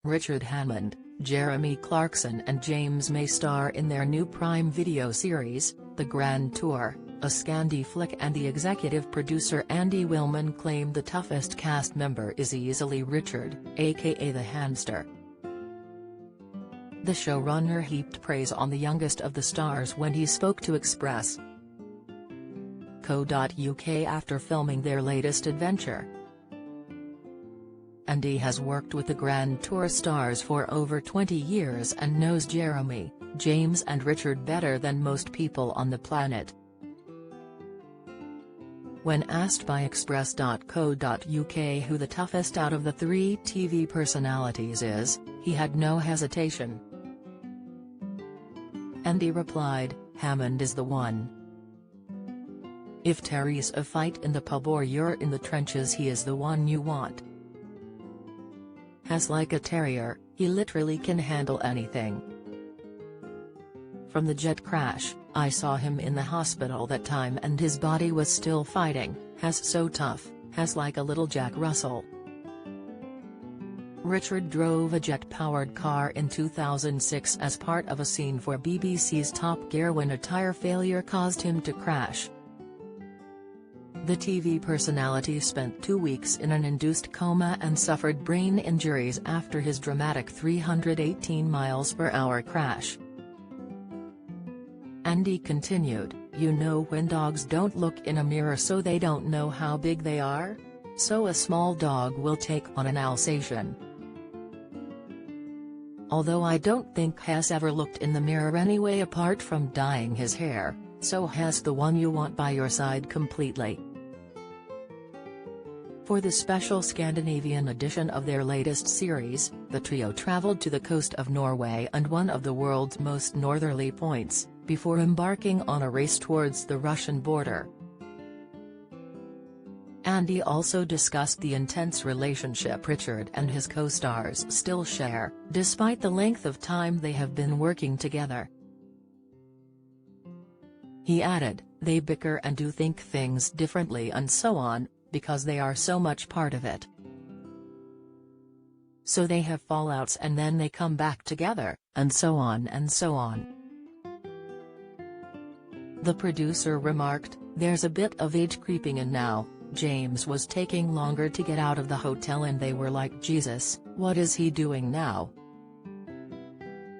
Richard Hammond, Jeremy Clarkson and James May star in their new Prime Video series, The Grand Tour, a Scandi flick, and the executive producer Andy Willman claimed the toughest cast member is easily Richard, aka the Hamster. The showrunner heaped praise on the youngest of the stars when he spoke to Express.co.uk after filming their latest adventure. Andy has worked with the Grand Tour stars for over 20 years and knows Jeremy, James and Richard better than most people on the planet. When asked by Express.co.uk who the toughest out of the three TV personalities is, he had no hesitation. Andy replied, "Hammond is the one. If Terry's a fight in the pub or you're in the trenches, he is the one you want. Has like a terrier, he literally can handle anything. From the jet crash, I saw him in the hospital that time and his body was still fighting, has so tough, has like a little Jack Russell." Richard drove a jet-powered car in 2006 as part of a scene for BBC's Top Gear when a tire failure caused him to crash. The TV personality spent 2 weeks in an induced coma and suffered brain injuries after his dramatic 318 mph crash. Andy continued, "You know when dogs don't look in a mirror so they don't know how big they are? So a small dog will take on an Alsatian. Although I don't think has ever looked in the mirror anyway apart from dyeing his hair, so has the one you want by your side completely." For the special Scandinavian edition of their latest series, the trio traveled to the coast of Norway and one of the world's most northerly points, before embarking on a race towards the Russian border. Andy also discussed the intense relationship Richard and his co-stars still share, despite the length of time they have been working together. He added, "They bicker and do think things differently and so on, because they are so much part of it. So they have fallouts and then they come back together, and so on and so on." The producer remarked, "There's a bit of age creeping in now. James was taking longer to get out of the hotel and they were like, Jesus, what is he doing now?"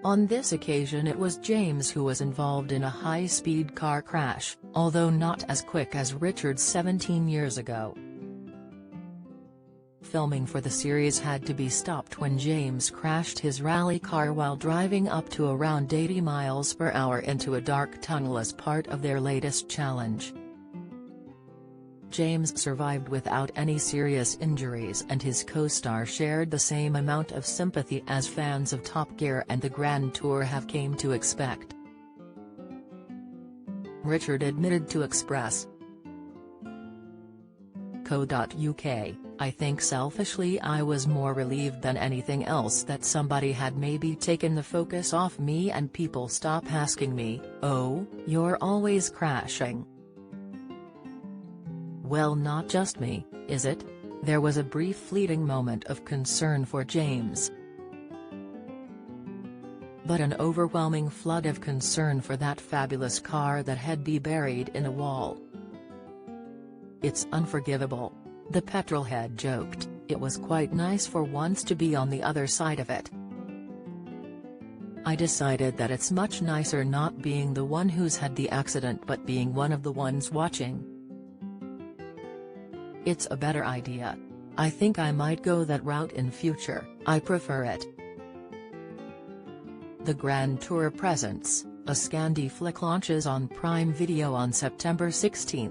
On this occasion it was James who was involved in a high-speed car crash, although not as quick as Richard's 17 years ago. Filming for the series had to be stopped when James crashed his rally car while driving up to around 80 mph into a dark tunnel as part of their latest challenge. James survived without any serious injuries and his co-star shared the same amount of sympathy as fans of Top Gear and the Grand Tour have come to expect. Richard admitted to Express.co.uk, "I think selfishly I was more relieved than anything else that somebody had maybe taken the focus off me and people stop asking me, 'Oh, you're always crashing.' Well, not just me, is it?" There was a brief fleeting moment of concern for James, but an overwhelming flood of concern for that fabulous car that had been buried in a wall. "It's unforgivable," the petrolhead joked. "It was quite nice for once to be on the other side of it. I decided that it's much nicer not being the one who's had the accident but being one of the ones watching. It's a better idea. I think I might go that route in future, I prefer it." The Grand Tour Presents, a Scandi flick launches on Prime Video on September 16.